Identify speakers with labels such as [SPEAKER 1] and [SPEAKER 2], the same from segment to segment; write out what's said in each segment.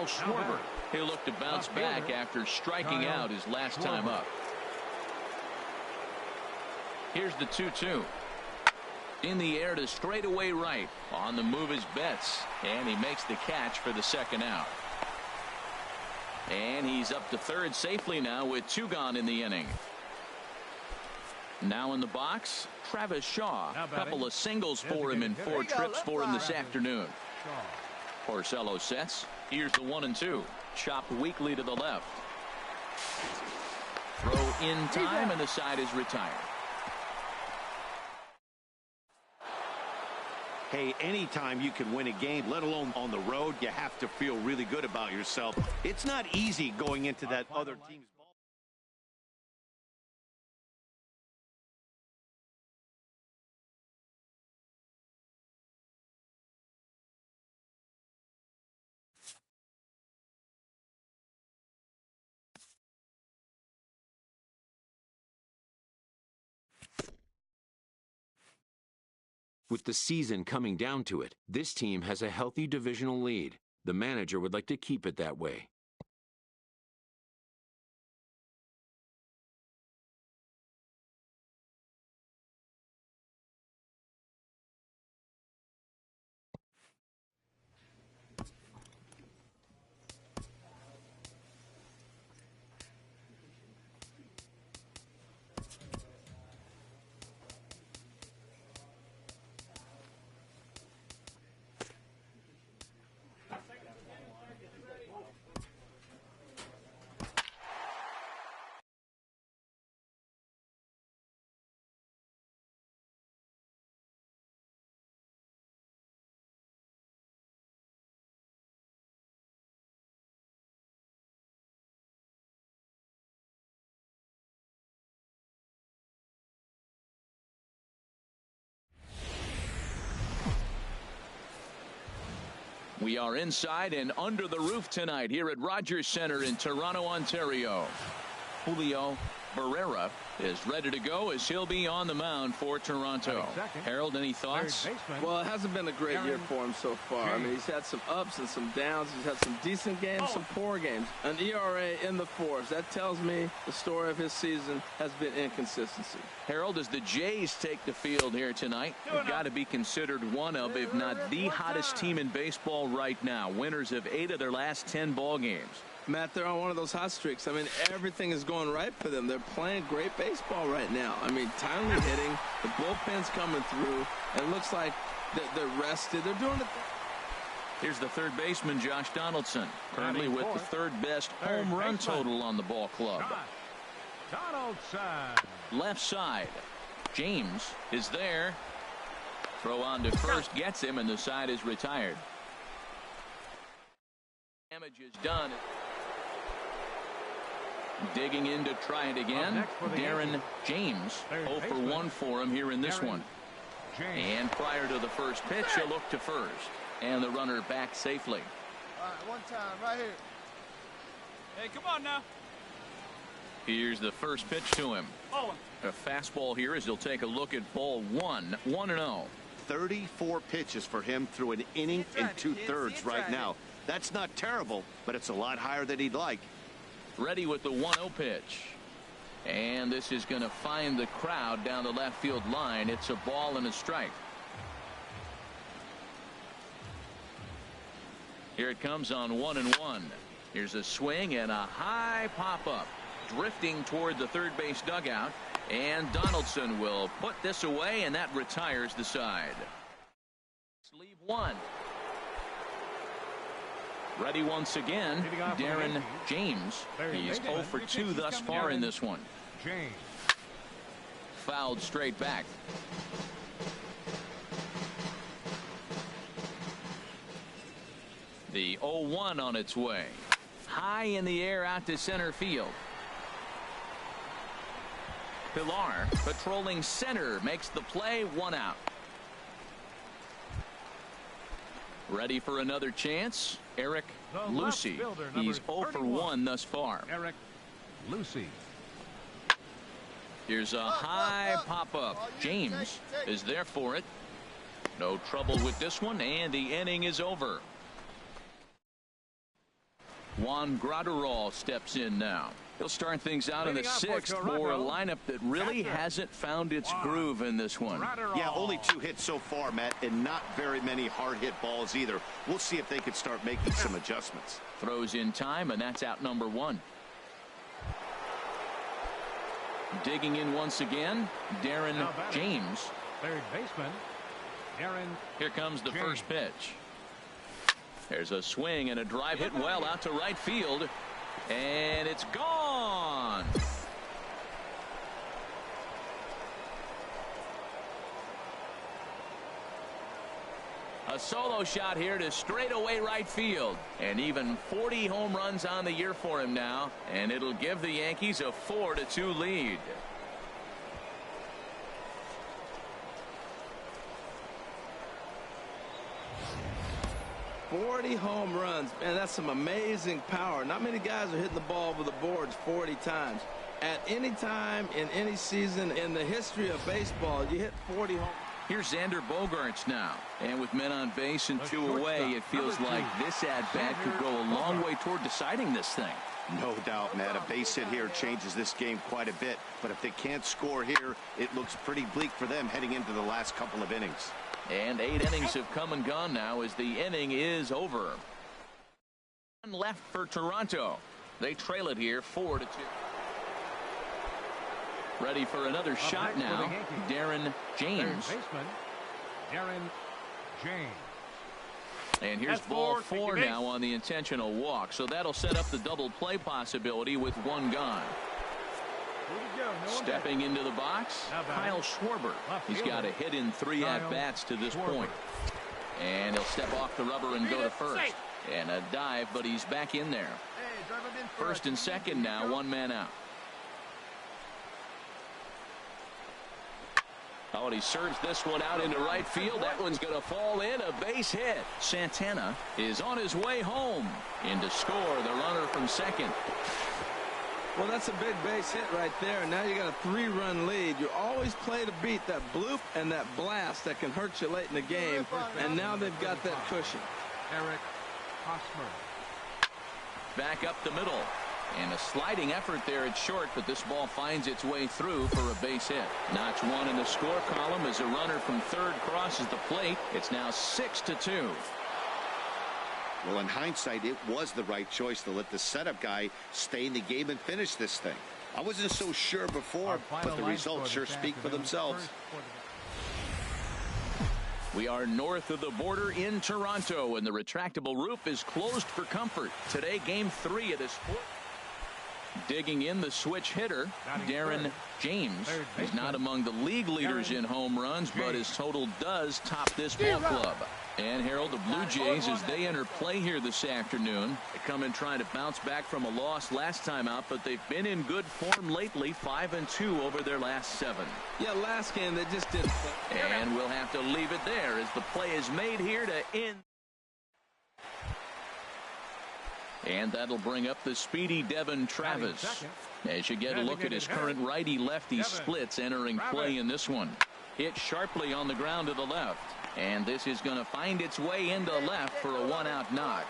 [SPEAKER 1] Kyle Schwarber. He'll look to bounce back after striking out his last time up. Here's the 2-2. In the air to straightaway right. On the move is Betts, and he makes the catch for the second out. And he's up to third safely now with 2 gone in the inning. Now in the box, Travis Shaw. A couple of singles for him in 4 trips for him this afternoon. Porcello sets. Here's the 1-2. Chopped weakly to the left. Throw in time, and the side is retired.
[SPEAKER 2] Hey, anytime you can win a game, let alone on the road, you have to feel really good about yourself. It's not easy going into that other team's ball.
[SPEAKER 3] With the season coming down to it, this team has a healthy divisional lead. The manager would like to keep it that way.
[SPEAKER 1] We are inside and under the roof tonight here at Rogers Center in Toronto, Ontario. Julio Barrera is ready to go as he'll be on the mound for Toronto. Harold, any thoughts?
[SPEAKER 4] Well, it hasn't been a great year for him so far. I mean, he's had some ups and some downs. He's had some decent games, some poor games. An ERA in the 4s. That tells me the story of his season has been inconsistency.
[SPEAKER 1] Harold, as the Jays take the field here tonight, they've got to be considered one of, if not the hottest team in baseball right now. Winners of 8 of their last 10 ball games.
[SPEAKER 4] Matt, they're on one of those hot streaks. I mean, everything is going right for them. They're playing great baseball right now. I mean, timely hitting, the bullpen's coming through, and it looks like they're rested. They're doing it.
[SPEAKER 1] Here's the third baseman, Josh Donaldson, currently with the third best home run total on the ball club.
[SPEAKER 5] Donaldson.
[SPEAKER 1] Left side. James is there. Throw on to first gets him, and the side is retired. Damage is done. Digging in to try it again. Darren James. 0 for 1 for him here in this one. And prior to the first pitch, he'll look to first. And the runner back safely.
[SPEAKER 6] All right, one time right here.
[SPEAKER 5] Hey, come on now.
[SPEAKER 1] Here's the first pitch to him. A fastball here as he'll take a look at ball 1. 1-0.
[SPEAKER 2] 34 pitches for him through an inning and 2/3 right now. That's not terrible, but it's a lot higher than he'd like.
[SPEAKER 1] Ready with the 1-0 pitch. And this is going to find the crowd down the left field line. It's a ball and a strike. Here it comes on 1-1. Here's a swing and a high pop-up. Drifting toward the third base dugout. And Donaldson will put this away, and that retires the side. Leave 1. Ready once again, Darren James. He's 0 for 2 thus far in this one. Fouled straight back. The 0-1 on its way. High in the air out to center field. Pilar patrolling center makes the play. 1 out. Ready for another chance. Eric Lucy. He's 0 for 1 thus far.
[SPEAKER 5] Eric Lucy.
[SPEAKER 1] Here's a high pop-up. James is there for it. No trouble with this one, and the inning is over. Juan Graterol steps in now. He'll start things out in the sixth for a lineup that really hasn't found its groove in this one.
[SPEAKER 2] Yeah, only 2 hits so far, Matt, and not very many hard hit balls either. We'll see if they can start making some adjustments.
[SPEAKER 1] Throws in time, and that's out number 1. Digging in once again, Darren James.
[SPEAKER 5] Third baseman, Darren.
[SPEAKER 1] Here comes the first pitch. There's a swing and a drive hit well out to right field. And it's gone. A solo shot here to straightaway right field. And even 40 home runs on the year for him now. And it'll give the Yankees a 4-2 lead.
[SPEAKER 4] "40 home runs." Man, that's some amazing power. Not many guys are hitting the ball over the boards 40 times. At any time in any season in the history of baseball, you hit 40 home.
[SPEAKER 1] Here's Xander Bogaerts now. And with men on base and 2 away, it feels like this at-bat could go a long way toward deciding this thing.
[SPEAKER 2] No doubt, Matt. A base hit here changes this game quite a bit. But if they can't score here, it looks pretty bleak for them heading into the last couple of innings.
[SPEAKER 1] And 8 innings have come and gone now as the inning is over. One left for Toronto. They trail it here 4-2. Ready for another shot now. Darren James.
[SPEAKER 5] Third baseman, Darren James.
[SPEAKER 1] And here's ball 4 now on the intentional walk. So that'll set up the double play possibility with 1 gone. Stepping into the box, Kyle Schwarber. He's got a hit in 3 at-bats to this point. And he'll step off the rubber and go to first. And a dive, but he's back in there. First and second now, 1 man out. Oh, and he serves this one out into right field. That one's going to fall in. A base hit. Santana is on his way home. In to score the runner from second.
[SPEAKER 4] Well, that's a big base hit right there. Now you got a 3-run lead. You always play to beat that bloop and that blast that can hurt you late in the game. And now they've got that cushion.
[SPEAKER 5] Eric Hosmer.
[SPEAKER 1] Back up the middle. And a sliding effort there at short, but this ball finds its way through for a base hit. Notch 1 in the score column as a runner from third crosses the plate. It's now 6-2.
[SPEAKER 2] Well, in hindsight, it was the right choice to let the setup guy stay in the game and finish this thing. I wasn't so sure before, but the results sure speak for themselves.
[SPEAKER 1] We are north of the border in Toronto, and the retractable roof is closed for comfort. Today, game 3 of this sport. Digging in the switch hitter, Darren James. He's not among the league leaders in home runs, but his total does top this ball club. And Harold, the Blue Jays, as they enter play here this afternoon, they come in trying to bounce back from a loss last time out, but they've been in good form lately, 5-2 over their last 7.
[SPEAKER 4] Yeah, last game they just didn't.
[SPEAKER 1] And we'll have to leave it there as the play is made here to end. And that'll bring up the speedy Devin Travis. As you get a look at his current righty-lefty splits entering play in this one. Hit sharply on the ground to the left. And this is going to find its way into left for a 1-out knock.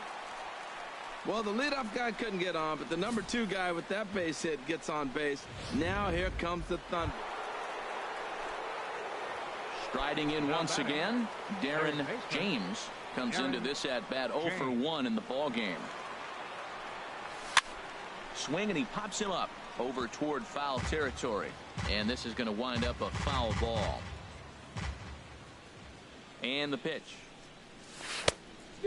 [SPEAKER 4] Well, the leadoff guy couldn't get on, but the number 2 guy with that base hit gets on base. Now here comes the thunder.
[SPEAKER 1] Striding in once again, Darren James comes into this at-bat 0 for 1 in the ballgame. Swing, and he pops him up over toward foul territory. And this is going to wind up a foul ball. And the pitch.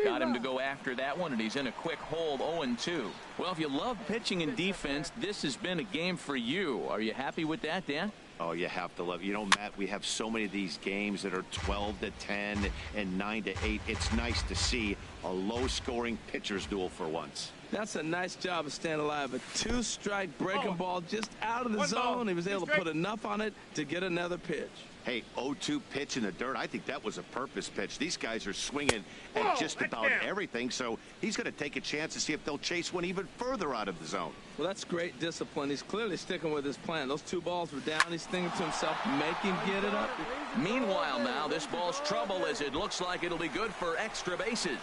[SPEAKER 1] Got him to go after that one, and he's in a quick hold, 0-2. Well, if you love pitching and defense, this has been a game for you. Are you happy with that, Dan?
[SPEAKER 2] Oh, you have to love it. You know, Matt, we have so many of these games that are 12-10 and 9-8. It's nice to see a low-scoring pitcher's duel for once.
[SPEAKER 4] That's a nice job of staying alive. A 2-strike breaking ball just out of the zone. He was able to put enough on it to get another pitch.
[SPEAKER 2] Hey, 0-2 pitch in the dirt. I think that was a purpose pitch. These guys are swinging at just about everything, so he's going to take a chance to see if they'll chase one even further out of the zone.
[SPEAKER 4] Well, that's great discipline. He's clearly sticking with his plan. Those 2 balls were down. He's thinking to himself, make him get it up.
[SPEAKER 1] Meanwhile, now this ball's trouble as it looks like it'll be good for extra bases.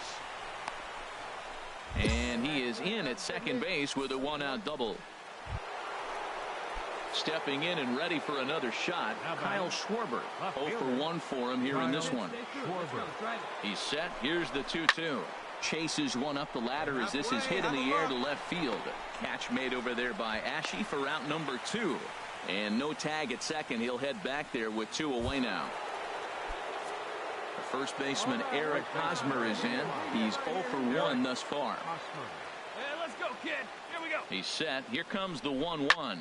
[SPEAKER 1] And he is in at second base with a one-out double. Stepping in and ready for another shot, Kyle Schwarber. 0 for 1 for him here in this one. He's set. Here's the 2-2. Chases one up the ladder as this is hit in the air to left field. Catch made over there by Ashe for out number 2. And no tag at second. He'll head back there with 2 away now. The first baseman Eric Hosmer is in. He's 0 for 1 thus far.
[SPEAKER 6] Hey, let's go, kid. Here we go.
[SPEAKER 1] He's set. Here comes the 1-1.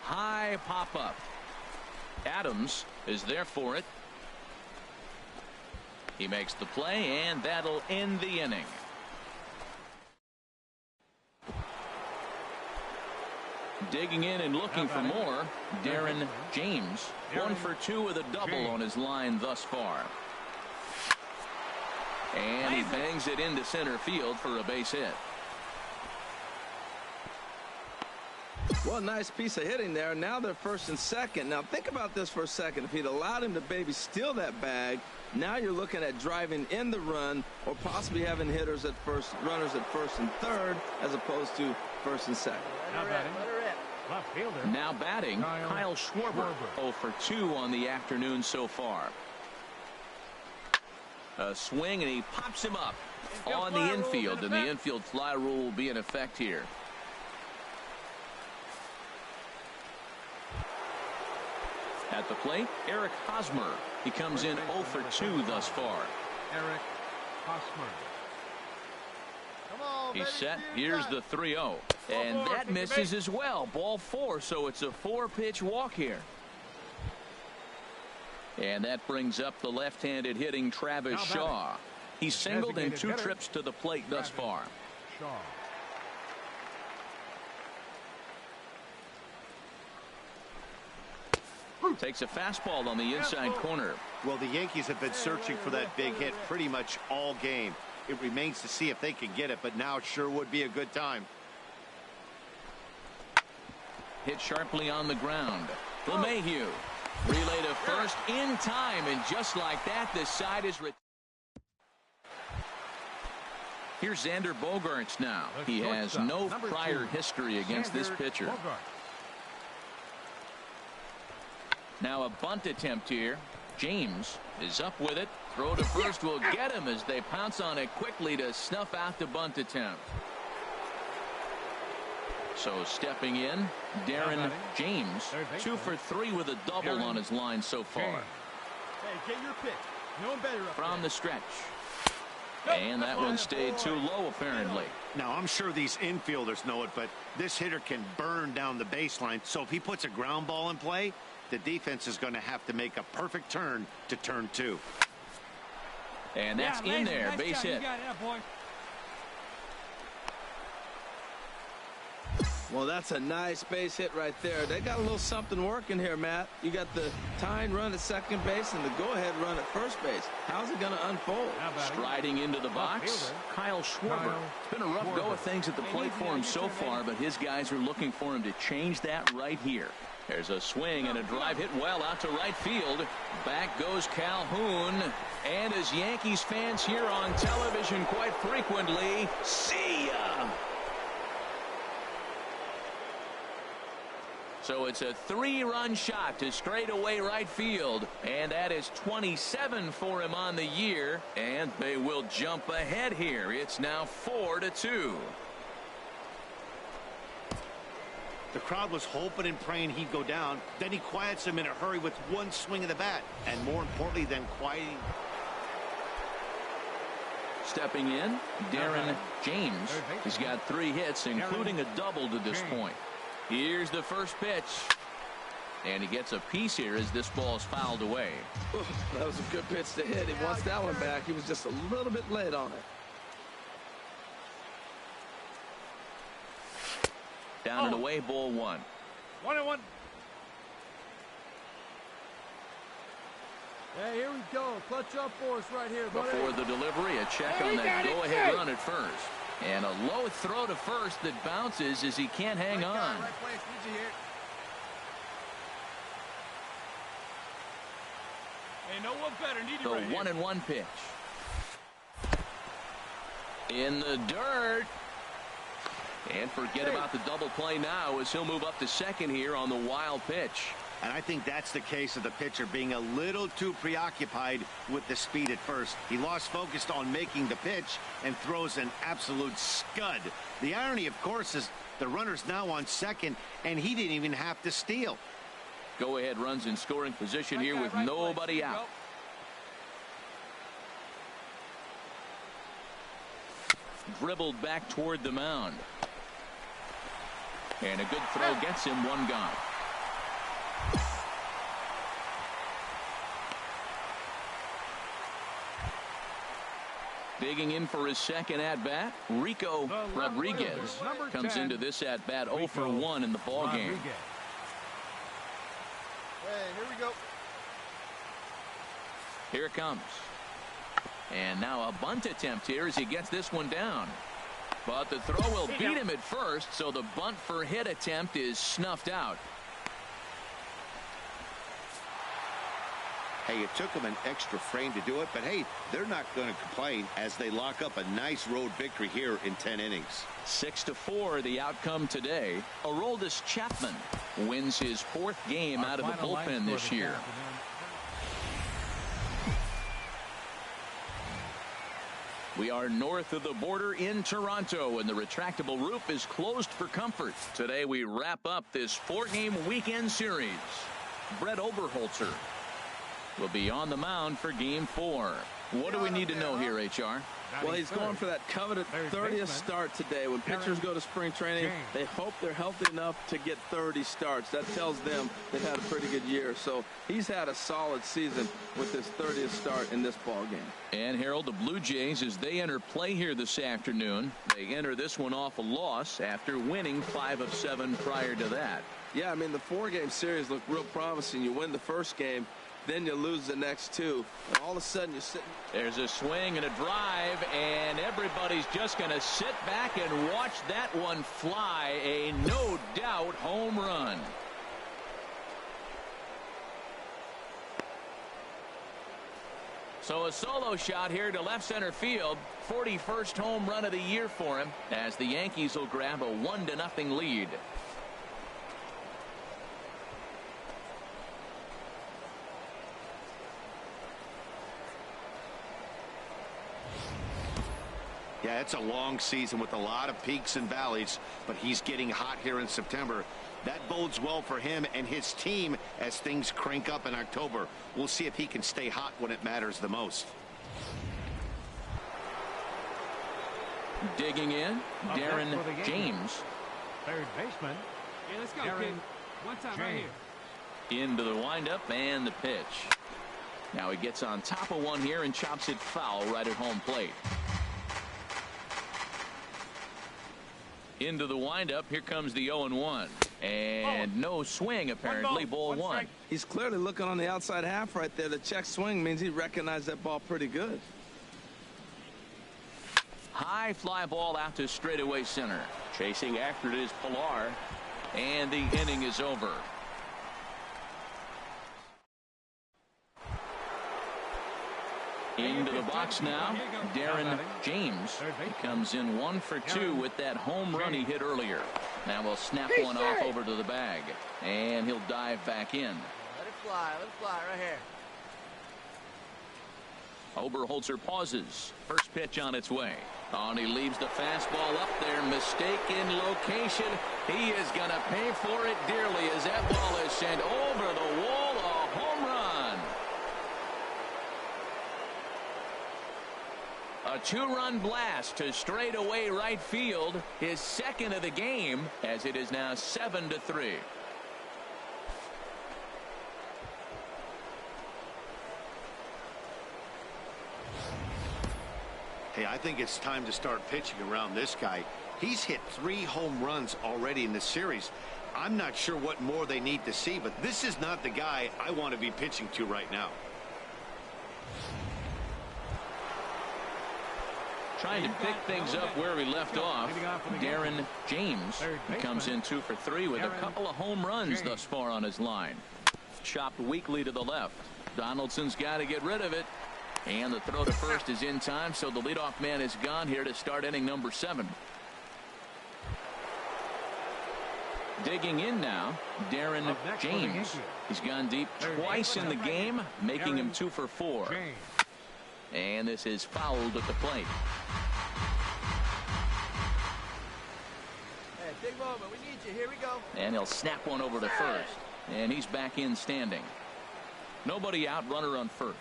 [SPEAKER 1] High pop-up. Adams is there for it. He makes the play, and that'll end the inning. Digging in and looking for more, Darren James. 1 for 2 with a double on his line thus far. And he bangs it into center field for a base hit.
[SPEAKER 4] Well, nice piece of hitting there. Now they're first and second. Now think about this for a second. If he'd allowed him to maybe steal that bag, now you're looking at driving in the run or possibly having runners at first and third as opposed to first and second.
[SPEAKER 1] Now batting, Kyle Schwarber. 0 for 2 on the afternoon so far. A swing, and he pops him up on the infield, and the infield fly rule will be in effect here. At the plate, Eric Hosmer. He comes in 0 for 2 thus far.
[SPEAKER 5] Eric Hosmer.
[SPEAKER 6] Come on,
[SPEAKER 1] He's
[SPEAKER 6] baby,
[SPEAKER 1] set.
[SPEAKER 6] see you
[SPEAKER 1] Here's
[SPEAKER 6] got it.
[SPEAKER 1] the 3-0. And that misses as well. Ball 4, so it's a 4-pitch walk here. And that brings up the left-handed hitting Travis Shaw. He's singled in 2 trips to the plate thus far.
[SPEAKER 5] Shaw.
[SPEAKER 1] Takes a fastball on the inside corner.
[SPEAKER 2] Well, the Yankees have been searching for that big hit pretty much all game. It remains to see if they can get it, but now it sure would be a good time.
[SPEAKER 1] Hit sharply on the ground. LeMahieu. Relay to first in time, and just like that, this side is Here's Xander Bogaerts now. He has no prior history against this pitcher. Now a bunt attempt here. James is up with it. Throw to first will get him as they pounce on it quickly to snuff out the bunt attempt. So stepping in, Darren James. 2 for 3 with a double on his line so far.
[SPEAKER 6] Hey, get your pitch. No one better up
[SPEAKER 1] From
[SPEAKER 6] there.
[SPEAKER 1] the stretch. And that one stayed too low apparently.
[SPEAKER 2] Now, I'm sure these infielders know it, but this hitter can burn down the baseline. So if he puts a ground ball in play, the defense is going to have to make a perfect turn to turn 2.
[SPEAKER 1] And that's in there. Nice base hit.
[SPEAKER 4] Well, that's a nice base hit right there. They got a little something working here, Matt. You got the tying run at second base and the go-ahead run at first base. How's it going to unfold?
[SPEAKER 1] Striding into the box, Kyle Schwarber. It's been a rough go of things at the plate for him so far, but his guys are looking for him to change that right here. There's a swing and a drive hit well out to right field. Back goes Calhoun. And as Yankees fans hear on television quite frequently, see ya! So it's a 3-run shot to straightaway right field. And that is 27 for him on the year. And they will jump ahead here. It's now 4-2.
[SPEAKER 2] The crowd was hoping and praying he'd go down. Then he quiets him in a hurry with one swing of the bat. And more importantly than quieting.
[SPEAKER 1] Stepping in, Darren James. He's got 3 hits, including a double to this point. Here's the first pitch. And he gets a piece here as this ball is fouled away.
[SPEAKER 4] Ooh, that was a good pitch to hit. He wants that one back. He was just a little bit late on it.
[SPEAKER 1] Down and away, ball 1.
[SPEAKER 6] 1-1. Hey, here we go. Clutch up for us right here, buddy.
[SPEAKER 1] Before the delivery, a check on that go-ahead run at first. And a low throw to first that bounces as he can't hang on.
[SPEAKER 6] Right place. Need you here. Hey, no one better. Need you right
[SPEAKER 1] The 1-1 pitch. In the dirt. And forget about the double play now as he'll move up to second here on the wild pitch.
[SPEAKER 2] And I think that's the case of the pitcher being a little too preoccupied with the speed at first. He lost focus on making the pitch and throws an absolute scud. The irony, of course, is the runner's now on second, and he didn't even have to steal.
[SPEAKER 1] Go-ahead runs in scoring position here with nobody out. Dribbled back toward the mound. And a good throw gets him one gone. Digging in for his second at-bat, Rico Rodriguez comes into this at-bat 0 for 1 in the ballgame.
[SPEAKER 6] Hey, here we go.
[SPEAKER 1] Here it comes. And now a bunt attempt here as he gets this one down. But the throw will beat him at first, so the bunt for hit attempt is snuffed out.
[SPEAKER 2] Hey, it took him an extra frame to do it, but hey, they're not going to complain as they lock up a nice road victory here in 10 innings.
[SPEAKER 1] 6-4 the outcome today. Aroldis Chapman wins his 4th game out of the bullpen this year. We are north of the border in Toronto, and the retractable roof is closed for comfort. Today we wrap up this 4-game weekend series. Brett Oberholzer will be on the mound for game 4. What do we need to know here, HR?
[SPEAKER 4] Well, he's going for that coveted 30th start today. When pitchers go to spring training, they hope they're healthy enough to get 30 starts. That tells them they've had a pretty good year. So he's had a solid season with his 30th start in this ball game.
[SPEAKER 1] And Harold, the Blue Jays, as they enter play here this afternoon, they enter this one off a loss after winning 5 of 7 prior to that.
[SPEAKER 4] Yeah, I mean, the 4-game series looked real promising. You win the first game, then you lose the next 2, and all of a sudden you're sitting.
[SPEAKER 1] There's a swing and a drive, and everybody's just going to sit back and watch that one fly. A no doubt home run. So a solo shot here to left center field. 41st home run of the year for him, as the Yankees will grab a 1-0 lead.
[SPEAKER 2] Yeah, it's a long season with a lot of peaks and valleys, but he's getting hot here in September. That bodes well for him and his team as things crank up in October. We'll see if he can stay hot when it matters the most.
[SPEAKER 1] Digging in, Darren James.
[SPEAKER 5] Third baseman.
[SPEAKER 6] Yeah, let's go, kid. One time right here.
[SPEAKER 1] Into the windup and the pitch. Now he gets on top of one here and chops it foul right at home plate. Into the windup. Here comes the 0-1. And no swing, apparently. Ball 1.
[SPEAKER 4] He's clearly looking on the outside half right there. The check swing means he recognized that ball pretty good.
[SPEAKER 1] High fly ball out to straightaway center. Chasing after it is Pilar. And the inning is over. Into the box now, Darren James. He comes in 1 for 2 with that home run he hit earlier. Now we'll snap one off over to the bag, and he'll dive back in.
[SPEAKER 6] Let it fly right here.
[SPEAKER 1] Oberholzer pauses. First pitch on its way. And he leaves the fastball up there. Mistaken location. He is going to pay for it dearly as that ball is sent over the wall. A home run. A 2-run blast to straightaway right field. His second of the game, as it is now 7-3.
[SPEAKER 2] Hey, I think it's time to start pitching around this guy. He's hit 3 home runs already in this series. I'm not sure what more they need to see, but this is not the guy I want to be pitching to right now.
[SPEAKER 1] Trying to pick things up where we left off. Darren James comes in 2 for 3 with a couple of home runs thus far on his line. Chopped weakly to the left. Donaldson's got to get rid of it. And the throw to first is in time, so the leadoff man is gone here to start inning number 7. Digging in now, Darren James. He's gone deep twice in the game, making him 2 for 4. And this is fouled at the plate.
[SPEAKER 7] Hey, big moment. We need you. Here we go.
[SPEAKER 1] And he'll snap one over to first. And he's back in standing. Nobody out, runner on first.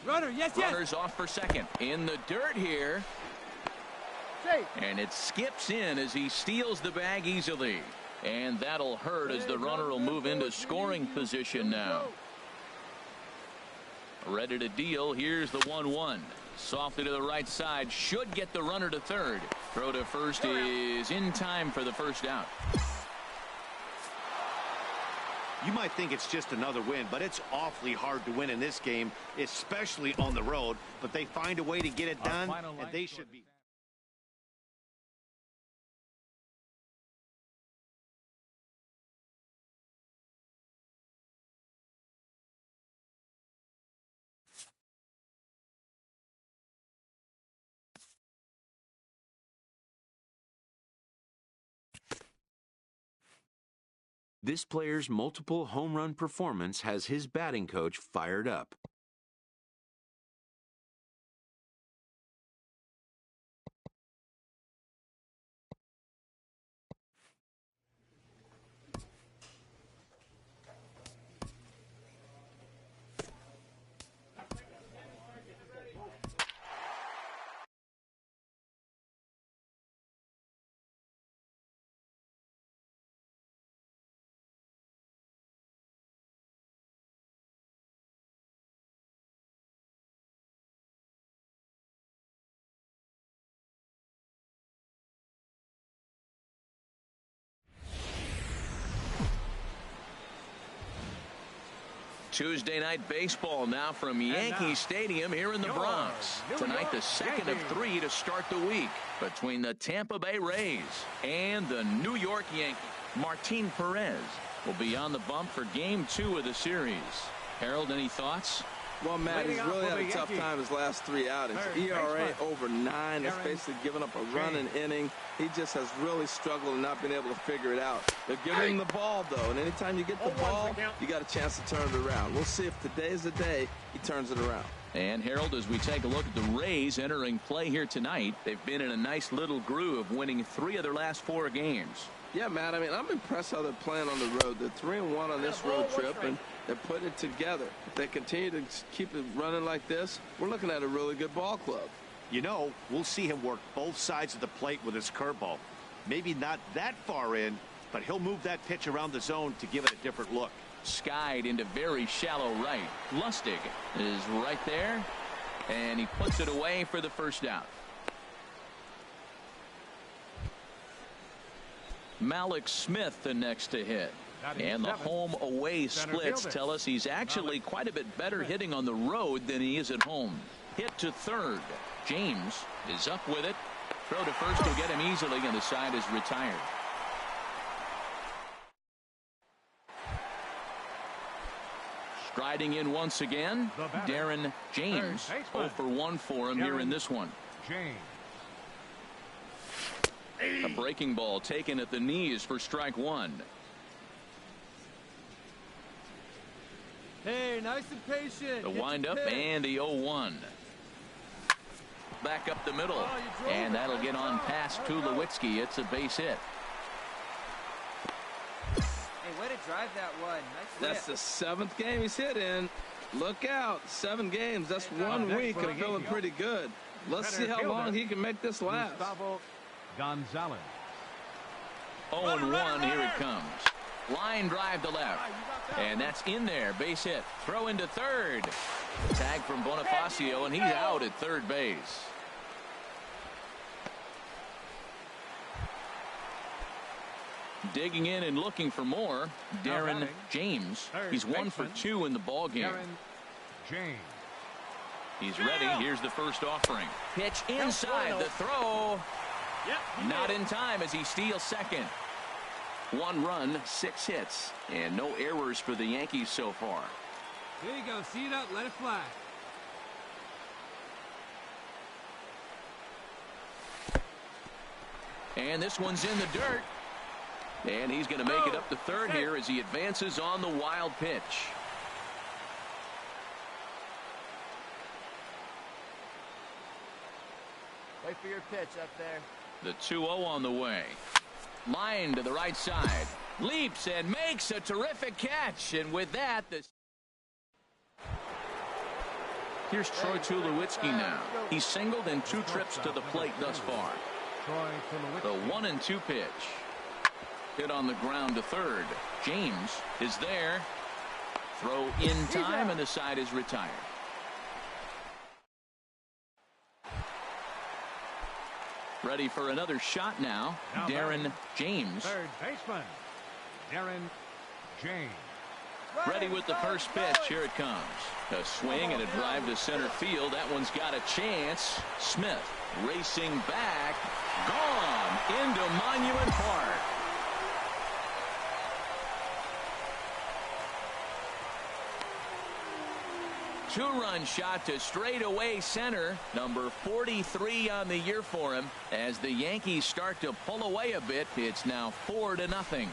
[SPEAKER 6] Runner, yes.
[SPEAKER 1] Runner's off for second. In the dirt here. And it skips in as he steals the bag easily. And that'll hurt as the runner will move into scoring position now. Ready to deal. Here's the 1-1. Softly to the right side. Should get the runner to third. Throw to first is in time for the first out.
[SPEAKER 2] You might think it's just another win, but it's awfully hard to win in this game, especially on the road. But they find a way to get it done, and they should be.
[SPEAKER 3] This player's multiple home run performance has his batting coach fired up.
[SPEAKER 1] Tuesday night baseball now from Yankee Stadium here in the Bronx. Tonight, the second of 3 to start the week between the Tampa Bay Rays and the New York Yankees. Martin Perez will be on the bump for Game 2 of the series. Harold, any thoughts?
[SPEAKER 4] Well, Matt, he's really had a tough time his last 3 outings. ERA over 9. That's basically giving up a run an inning. He just has really struggled and not been able to figure it out. They're giving him the ball, though, and anytime you get the ball, you got a chance to turn it around. We'll see if today's the day he turns it around.
[SPEAKER 1] And, Harold, as we take a look at the Rays entering play here tonight, they've been in a nice little groove, winning 3 of their last 4 games.
[SPEAKER 4] Yeah, Matt, I mean, I'm impressed how they're playing on the road. They're 3-1 on this road trip, and they're putting it together. If they continue to keep it running like this, we're looking at a really good ball club.
[SPEAKER 2] You know, we'll see him work both sides of the plate with his curveball. Maybe not that far in, but he'll move that pitch around the zone to give it a different look.
[SPEAKER 1] Skied into very shallow right. Lustig is right there, and he puts it away for the first out. Malik Smith the next to hit. And the home-away splits tell us he's actually quite a bit better hitting on the road than he is at home. Hit to third. James is up with it. Throw to first will get him easily, and the side is retired. Striding in once again, Darren James. 0 for 1 for him here in this one. A breaking ball taken at the knees for strike 1.
[SPEAKER 7] Hey, nice and patient.
[SPEAKER 1] The windup and the 0-1. Back up the middle, and that'll get on past Tulowitzki. It's a base hit.
[SPEAKER 7] Hey, way to drive that one. Nice.
[SPEAKER 4] That's the 7th game he's hit in. Look out, 7 games. That's 1 week of feeling pretty good. Let's see how long he can make this last.
[SPEAKER 5] Gonzalez.
[SPEAKER 1] 0-1, here it comes. Line drive to left. And that's in there. Base hit. Throw into third. Tag from Bonifacio, and he's out at third base. Digging in and looking for more, Darren James. He's 1 for 2 in the ball game. He's ready. Here's the first offering. Pitch inside. The throw. Not in time as he steals second. 1 run, 6 hits, and no errors for the Yankees so far.
[SPEAKER 6] There you go. See it up. Let it fly.
[SPEAKER 1] And this one's in the dirt. And he's going to make it up to third here as he advances on the wild pitch.
[SPEAKER 7] Wait for your pitch up there.
[SPEAKER 1] The 2-0 on the way. Line to the right side. Leaps and makes a terrific catch. And with that, here's Troy Tulowitzki now. He's singled in 2 trips to the plate thus far. The 1-2 pitch. Hit on the ground to third. James is there. Throw in time, and the side is retired. Ready for another shot now. Darren James.
[SPEAKER 5] Third baseman, Darren James.
[SPEAKER 1] Ready with the first pitch. Here it comes. A swing and a drive to center field. That one's got a chance. Smith racing back. Gone into Monument Park. Two-run shot to straightaway center. Number 43 on the year for him. As the Yankees start to pull away a bit, it's now 4-0.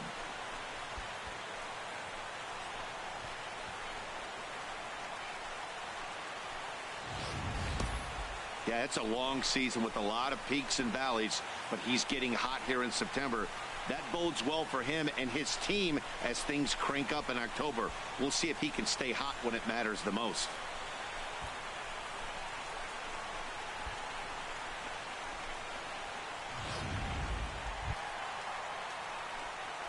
[SPEAKER 2] Yeah, it's a long season with a lot of peaks and valleys, but he's getting hot here in September. That bodes well for him and his team as things crank up in October. We'll see if he can stay hot when it matters the most.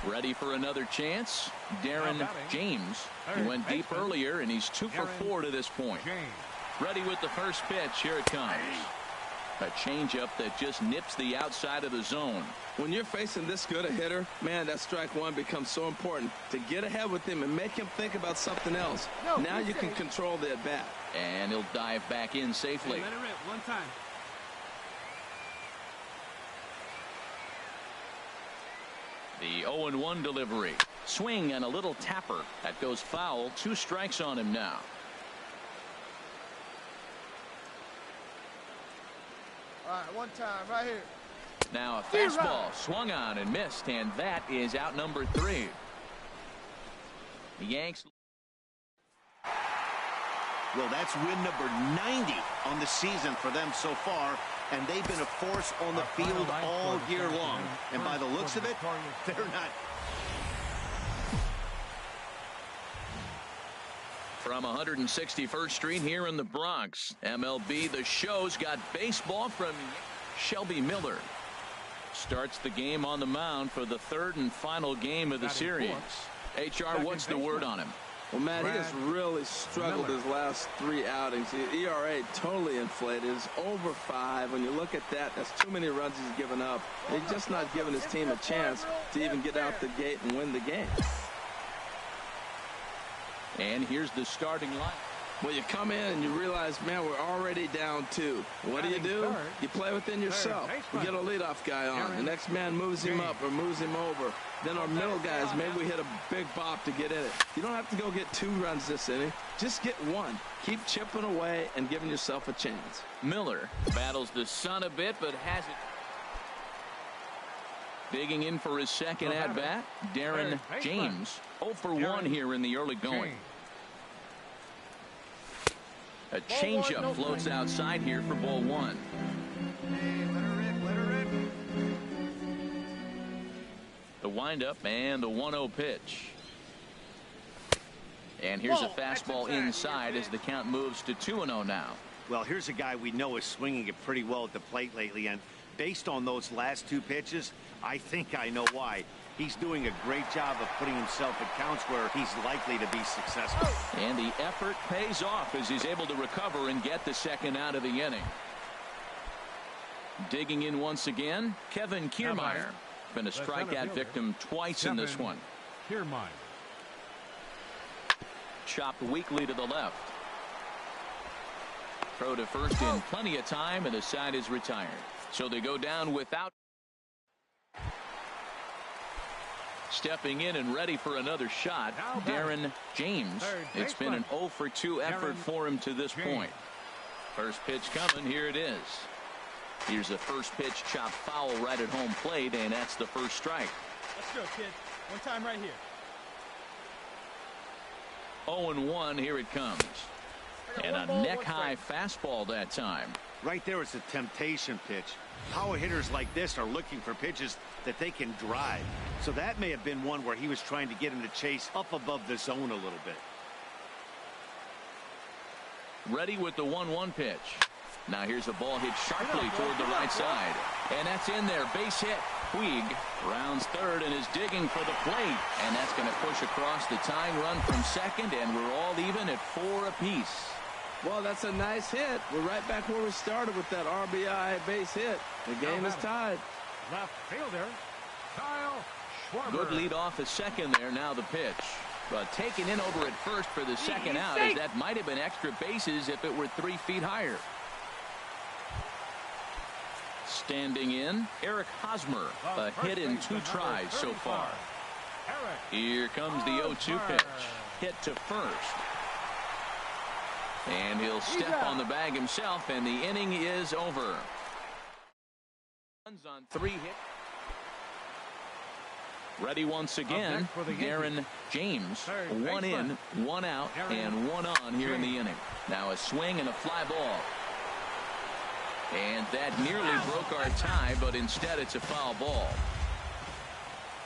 [SPEAKER 1] Ready for another chance. Darren James. He went deep earlier, and he's 2 for 4 to this point. Ready with the first pitch. Here it comes. A changeup that just nips the outside of the zone.
[SPEAKER 4] When you're facing this good a hitter, man, that strike one becomes so important to get ahead with him and make him think about something else. Now you can control the at bat.
[SPEAKER 1] And he'll dive back in safely.
[SPEAKER 6] Let it rip one time.
[SPEAKER 1] The 0-1 delivery. Swing and a little tapper. That goes foul. 2 strikes on him now.
[SPEAKER 7] All right, one time right here.
[SPEAKER 1] Now a fastball swung on and missed, and that is out number 3. The Yanks.
[SPEAKER 2] Well, that's win number 90 on the season for them so far, and they've been a force on the field all year long. And by the looks of it, they're not.
[SPEAKER 1] From 161st Street here in the Bronx, MLB The Show's got baseball from Shelby Miller. Starts the game on the mound for the 3rd and final game of the series. HR, what's the word on him?
[SPEAKER 4] Well, Matt, he has really struggled his last 3 outings. The ERA totally inflated. It's over 5. When you look at that, that's too many runs he's given up. He's just not giving his team a chance to even get out the gate and win the game.
[SPEAKER 1] And here's the starting line.
[SPEAKER 4] Well, you come in and you realize, man, we're already down 2. What do? You play within yourself. You get a leadoff guy on. The next man moves him up or moves him over. Then our middle guys, maybe we hit a big bop to get in it. You don't have to go get 2 runs this inning. Just get 1. Keep chipping away and giving yourself a chance.
[SPEAKER 1] Miller battles the sun a bit, but has it. Digging in for his second at-bat, Darren James. 0 for 1 here in the early going. A changeup floats outside here for ball 1.
[SPEAKER 7] Let her rip.
[SPEAKER 1] The windup and the 1-0 pitch. And here's a fastball inside as the count moves to 2-0 now.
[SPEAKER 2] Well, here's a guy we know is swinging it pretty well at the plate lately, and based on those last 2 pitches, I think I know why. He's doing a great job of putting himself at counts where he's likely to be successful.
[SPEAKER 1] And the effort pays off as he's able to recover and get the second out of the inning. Digging in once again, Kevin Kiermaier. Been a strikeout victim twice in this one.
[SPEAKER 5] Kiermaier.
[SPEAKER 1] Chopped weakly to the left. Throw to first in plenty of time, and the side is retired. So they go down without. Stepping in and ready for another shot, Darren James. It's been an 0 for 2 effort for him to this point. First pitch coming. Here it is. Here's a first pitch chop foul right at home plate, and that's the first strike.
[SPEAKER 6] Let's go, kid. One time right here.
[SPEAKER 1] 0-1, here it comes. And a neck-high fastball that time.
[SPEAKER 2] Right there, it's a temptation pitch. Power hitters like this are looking for pitches that they can drive. So that may have been one where he was trying to get him to chase up above the zone a little bit.
[SPEAKER 1] Ready with the 1-1 pitch. Now here's a ball hit sharply toward the right side. And that's in there. Base hit. Puig rounds third and is digging for the plate. And that's going to push across the tying run from second, and we're all even at 4 apiece.
[SPEAKER 4] Well, that's a nice hit. We're right back where we started with that RBI base hit. The game is tied.
[SPEAKER 5] Left fielder, Kyle Schwarber.
[SPEAKER 1] Good lead off at second there. Now the pitch. But taken in over at first for the second out, as that might have been extra bases if it were 3 feet higher. Standing in, Eric Hosmer, a hit in 2 tries so far. Here comes the 0-2 pitch. Hit to first. And he'll step on the bag himself, and the inning is over. Runs on 3 hits. Ready once again, Darren James. 1 in, 1 out, and 1 on here in the inning. Now a swing and a fly ball. And that nearly broke our tie, but instead it's a foul ball.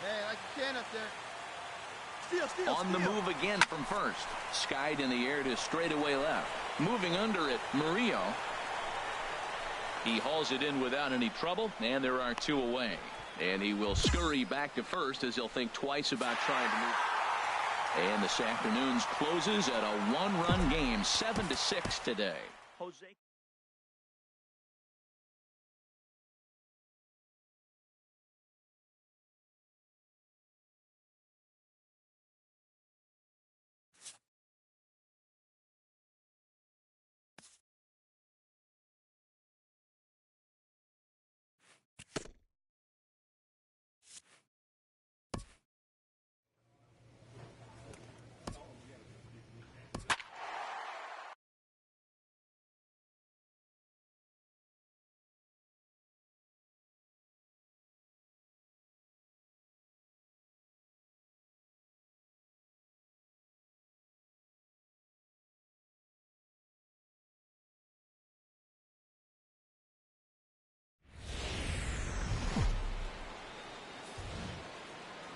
[SPEAKER 7] Hey, like you can up there.
[SPEAKER 1] On the move again from first. Skied in the air to straightaway left. Moving under it, Murillo. He hauls it in without any trouble, and there are 2 away. And he will scurry back to first as he'll think twice about trying to move. And this afternoon's closes at a 1-run game, 7-6 today. Jose.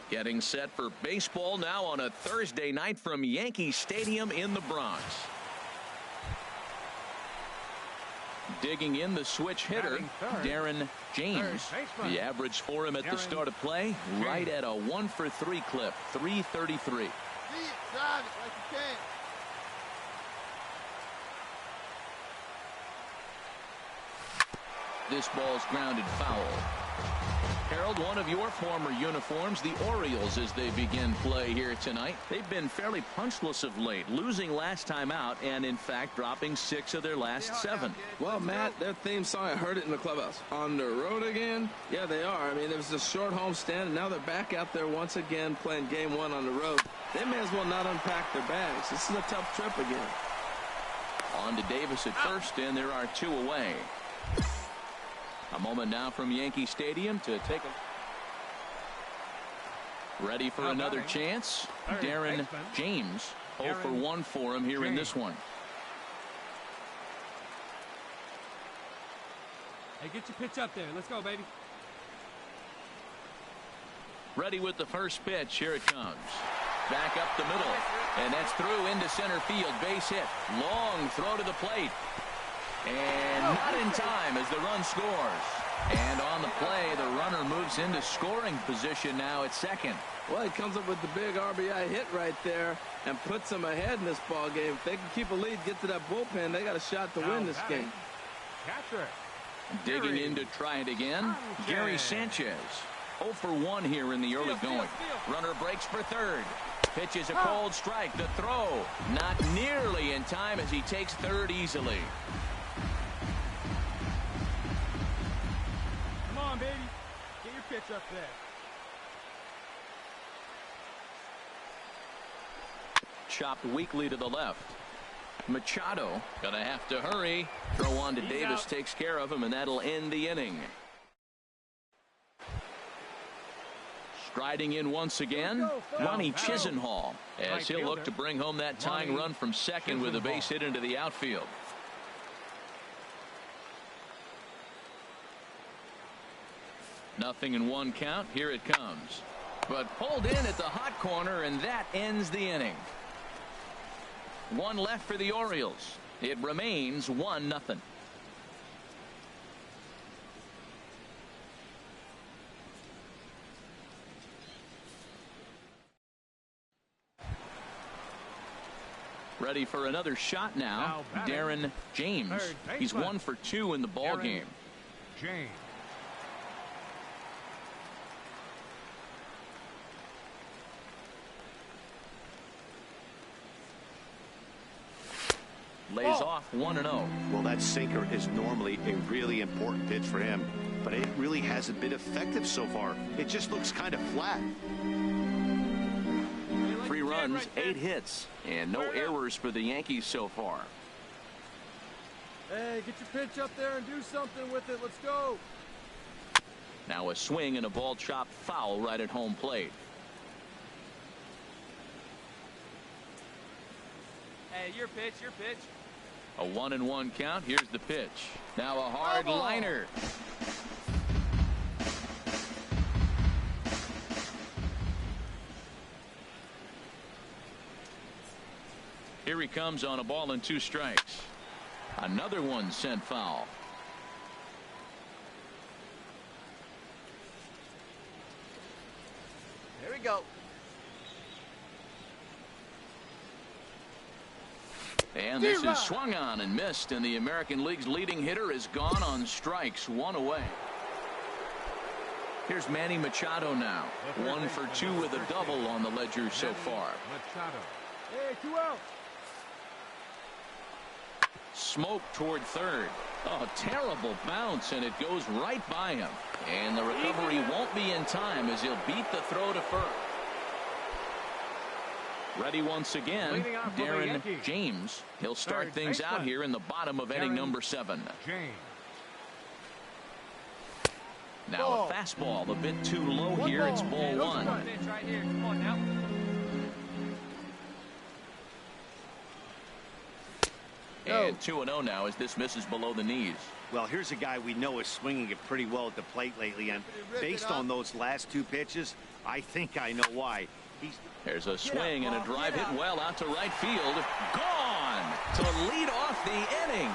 [SPEAKER 1] Getting set for baseball now on a Thursday night from Yankee Stadium in the Bronx. Digging in the switch hitter, Darren James. The average for him at the start of play, right at a 1-for-3 clip, 333.
[SPEAKER 7] Drive it like you can.
[SPEAKER 1] This ball's grounded foul. Harold, one of your former uniforms, the Orioles, as they begin play here tonight. They've been fairly punchless of late, losing last time out and, in fact, dropping 6 of their last 7.
[SPEAKER 4] Well, Matt, their theme song, I heard it in the clubhouse. On the road again? Yeah, they are. I mean, there was a short homestand, and now they're back out there once again playing game 1 on the road. They may as well not unpack their bags. This is a tough trip again.
[SPEAKER 1] On to Davis at first, and there are 2 away. A moment now from Yankee Stadium to take a... Ready for another chance. Darren James, 0-for-1 for him here in this one.
[SPEAKER 6] Hey, get your pitch up there. Let's go, baby.
[SPEAKER 1] Ready with the first pitch. Here it comes. Back up the middle. And that's through into center field. Base hit. Long throw to the plate. And not in time as the run scores. And on the play, the runner moves into scoring position now at second.
[SPEAKER 4] Well, he comes up with the big RBI hit right there and puts them ahead in this ball game. If they can keep a lead, get to that bullpen, they got a shot to win this game.
[SPEAKER 5] Catcher.
[SPEAKER 1] Digging in to try it again, Gary Sanchez. 0-for-1 here in the early going. Runner breaks for third. Pitches a cold strike. The throw not nearly in time as he takes third easily.
[SPEAKER 6] Come on, baby. Get your pitch up there.
[SPEAKER 1] Chopped weakly to the left. Machado gonna have to hurry. Throw on to Davis takes care of him, and that'll end the inning. Striding in once again, Ronnie Chisenhall, as he'll look to bring home that tying run from second with a base hit into the outfield. Nothing in one count. Here it comes. But pulled in at the hot corner, and that ends the inning. One left for the Orioles. It remains 1-0. Ready for another shot now. Darren James. He's 1 for 2 in the ball game.
[SPEAKER 5] James.
[SPEAKER 1] Lays off 1-0.
[SPEAKER 2] Well, that sinker is normally a really important pitch for him, but it really hasn't been effective so far. It just looks kind of flat.
[SPEAKER 1] 3 runs, 8 hits, and no errors for the Yankees so far.
[SPEAKER 7] Hey, get your pitch up there and do something with it. Let's go.
[SPEAKER 1] Now a swing and a ball chopped foul right at home plate.
[SPEAKER 6] Hey, your pitch, your pitch.
[SPEAKER 1] A 1-1 count. Here's the pitch. Now a hard liner. Here he comes on a ball and 2 strikes. Another one sent foul.
[SPEAKER 7] Here we go.
[SPEAKER 1] And this is swung on and missed, and the American League's leading hitter is gone on strikes, 1 away. Here's Manny Machado now. 1 for 2 with a double on the ledger so far.
[SPEAKER 5] Machado.
[SPEAKER 7] Hey, 2 out.
[SPEAKER 1] Smoke toward third. Oh, terrible bounce, and it goes right by him. And the recovery won't be in time as he'll beat the throw to first. Ready once again, Darren James. He'll start things out here in the bottom of inning number 7.
[SPEAKER 5] James.
[SPEAKER 1] Now a fastball a bit too low here. It's ball 1.
[SPEAKER 6] Right here. Come on now.
[SPEAKER 1] And 2-0 now as this misses below the knees.
[SPEAKER 2] Well, here's a guy we know is swinging it pretty well at the plate lately, and based on those last 2 pitches, I think I know why.
[SPEAKER 1] There's a swing and a drive hit well out to right field. Gone to lead off the inning.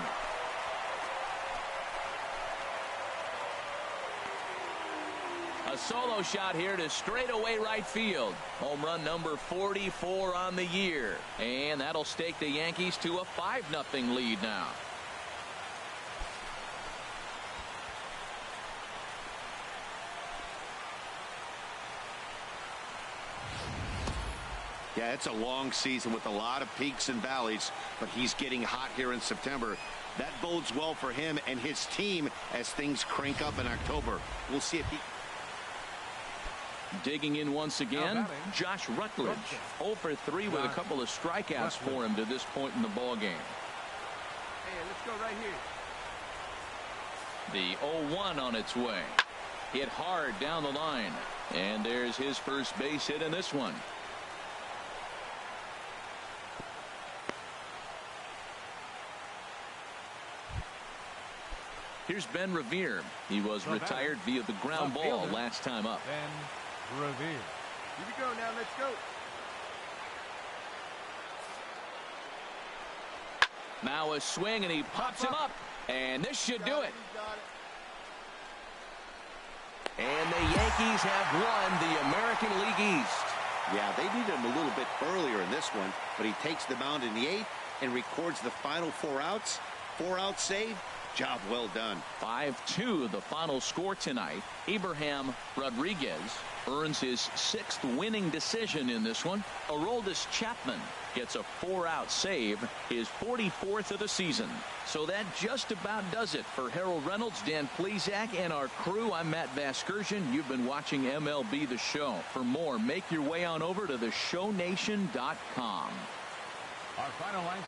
[SPEAKER 1] A solo shot here to straightaway right field. Home run number 44 on the year. And that'll stake the Yankees to a 5-0 lead now.
[SPEAKER 2] Yeah, it's a long season with a lot of peaks and valleys, but he's getting hot here in September. That bodes well for him and his team as things crank up in October. We'll see if he...
[SPEAKER 1] Digging in once again, Josh Rutledge. 0 for 3 with a couple of strikeouts for him to this point in the ball game.
[SPEAKER 6] Hey, let's go right here.
[SPEAKER 1] The 0-1 on its way. Hit hard down the line. And there's his first base hit in this one. Here's Ben Revere. He was retired via the ground ball last time up.
[SPEAKER 5] Ben Revere.
[SPEAKER 7] Here we go now. Let's go.
[SPEAKER 1] Now a swing, and he pops him up. And this should do it. And the Yankees have won the American League East.
[SPEAKER 2] Yeah, they needed him a little bit earlier in this one, but he takes the mound in the 8th and records the final 4 outs. 4-out save. Job well done.
[SPEAKER 1] 5-2 the final score tonight. Abraham Rodriguez earns his 6th winning decision in this one. Aroldis Chapman gets a 4-out save, his 44th of the season. So that just about does it for Harold Reynolds, Dan Plesac, and our crew. I'm Matt Vasgersian. You've been watching MLB The Show. For more, make your way on over to theshownation.com.
[SPEAKER 5] Our final line.